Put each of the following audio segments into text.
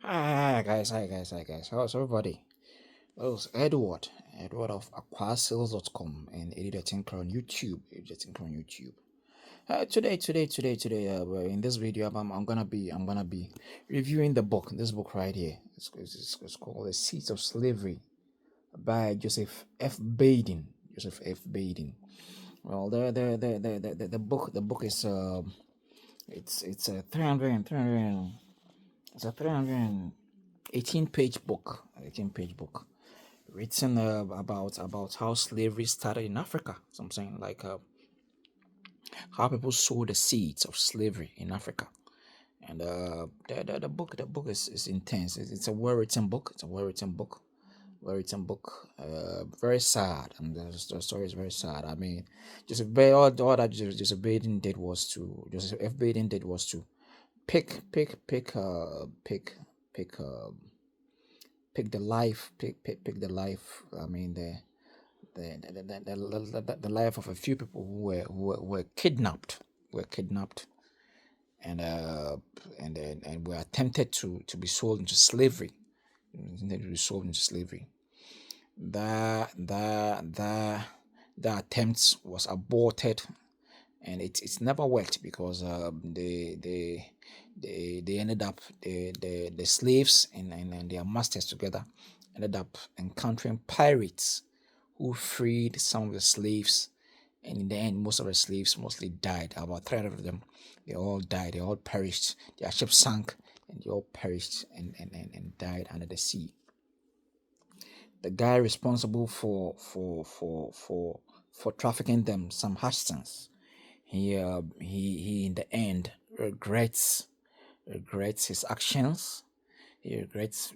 Hi guys. How's everybody? Well, it's Edward of aquasales.com and Editor Tinker on YouTube. Editor Tinker on YouTube. Today, in this video, I'm gonna be reviewing the book. This book right here. It's called The Seeds of Slavery by Joseph F. Baiden. Joseph F. Baiden. Well, the book is it's a 300 it's a 318-page book. 18-page book written about how slavery started in Africa. So I'm saying like how people sowed the seeds of slavery in Africa. And the book is intense. It's a well written book. It's a well written book. Well written book. Very sad, and the story is very sad. I mean, all that Joseph Baden did was to Joseph F. Baden did was to pick pick pick pick pick the life pick the life. I mean the life of a few people who were kidnapped, were kidnapped and were attempted to be sold into slavery. Intended to be sold into slavery. The attempt was aborted, and it's never worked because they ended up the slaves and their masters together ended up encountering pirates who freed some of the slaves, and in the end most of the slaves mostly died. About 300 of them, they all died, they all perished. Their ship sank and they all perished and died under the sea. The guy responsible for trafficking them, Sam Hastings, he in the end regrets his actions. He regrets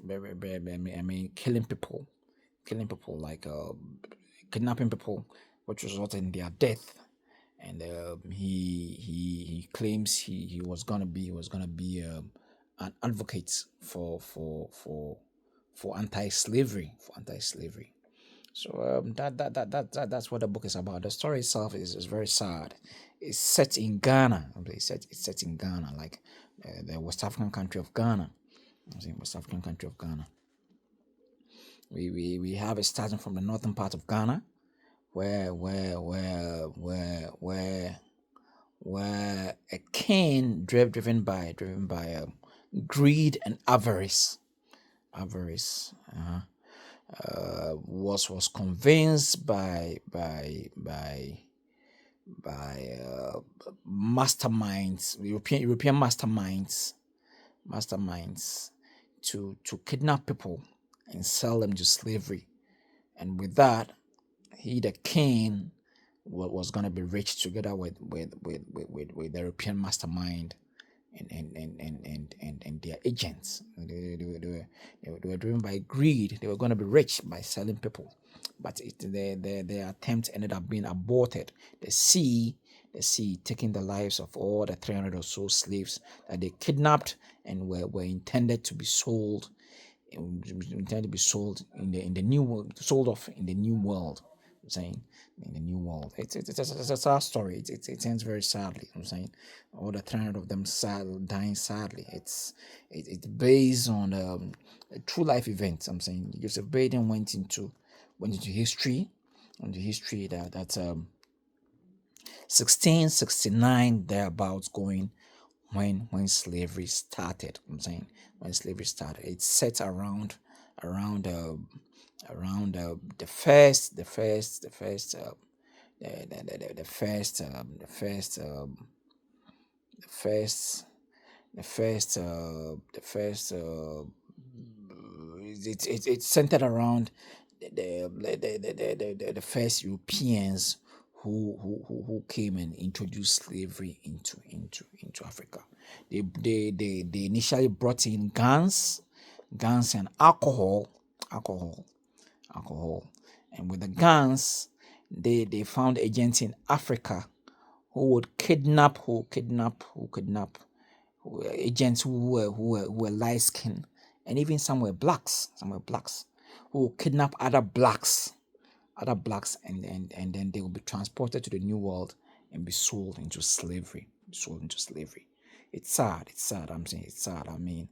killing people, like kidnapping people, which resulted in their death. And he claims he was gonna be an advocate for anti-slavery. So that's what the book is about. The story itself is very sad. It's set in Ghana. It's set in Ghana, like the West African country of Ghana. I'm saying West African country of Ghana. We have it starting from the northern part of Ghana, where a king driven by greed and avarice was convinced by masterminds, European masterminds to kidnap people and sell them to slavery. And with that, he, the king, was gonna be rich together with the European mastermind and their agents. They were driven by greed. They were going to be rich by selling people, but their attempt ended up being aborted. The sea taking the lives of all the 300 or so slaves that they kidnapped and were intended to be sold. Intended to be sold in the new world, sold off in the new world. I'm saying in the new world. It's a sad story. It ends very sadly. I'm saying all the 300 of them dying sadly. It's based on a true life event. I'm saying Joseph Baden went into history, that's 1669 thereabouts, going when slavery started. I'm saying when slavery started, it's set around the first the first the first the first the first the first the first the first it's centered around the first Europeans who came and introduced slavery into Africa. They initially brought in guns and alcohol, alcohol, and with the guns, they found agents in Africa who would kidnap agents who were light skinned, and even some were blacks, who would kidnap other blacks, and then they will be transported to the new world and be sold into slavery. It's sad. I'm saying it's sad. I mean,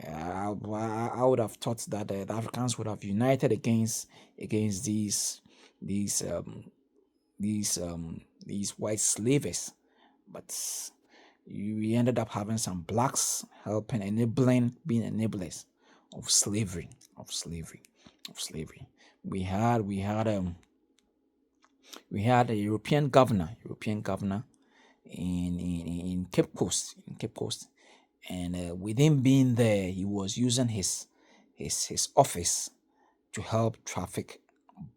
I would have thought that the Africans would have united against these um, these white slavers, but we ended up having some blacks helping, enabling, being enablers of slavery, of slavery, of slavery. We had we had um we had a European governor in Cape Coast, and with him being there, he was using his office to help traffic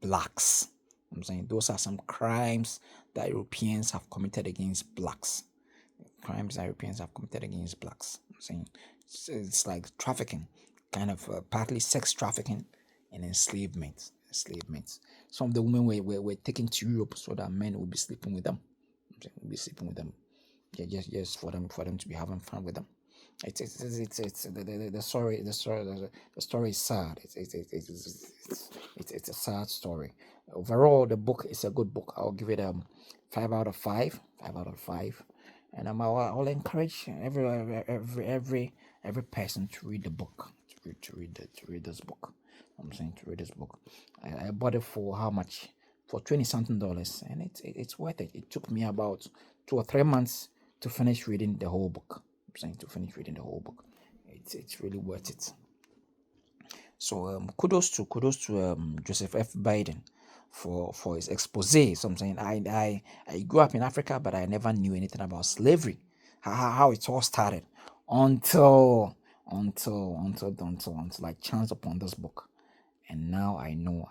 blacks. I'm saying those are some crimes that Europeans have committed against blacks. Crimes that Europeans have committed against blacks. I'm saying it's like trafficking, kind of partly sex trafficking and enslavement. Enslavement. Some of the women were taken to Europe so that men would be sleeping with them. Would be sleeping with them. Yeah, just for them to be having fun with them. It's the story is sad. It's a sad story. Overall, the book is a good book. I'll give it 5 out of 5. 5 out of 5. And I'll encourage every person to read the book, to read this book. I'm saying to read this book. I bought it for how much? For 20 something dollars, and it's worth it. It took me about 2 or 3 months to finish reading the whole book. I'm saying to finish reading the whole book. It's really worth it. So kudos to Joseph F. Biden for his expose. So I'm saying I grew up in Africa, but I never knew anything about slavery, how it all started, until I chanced upon this book, and now I know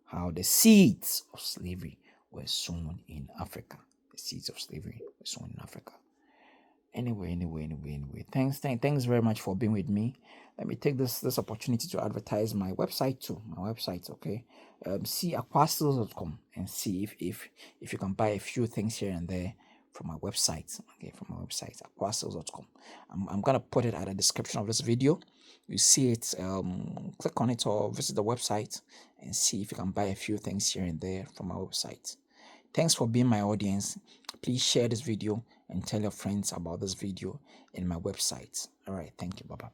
how the seeds of slavery were sown in Africa. The seeds of slavery were sown in Africa. Anyway. Thanks very much for being with me. Let me take this opportunity to advertise my website too. My website, okay. See aquastils.com and see if you can buy a few things here and there from my website. Okay, from my website, aquastils.com. I'm gonna put it at the description of this video. You see it, click on it or visit the website and see if you can buy a few things here and there from my website. Thanks for being my audience. Please share this video and tell your friends about this video in my website. All right, thank you. Bye bye.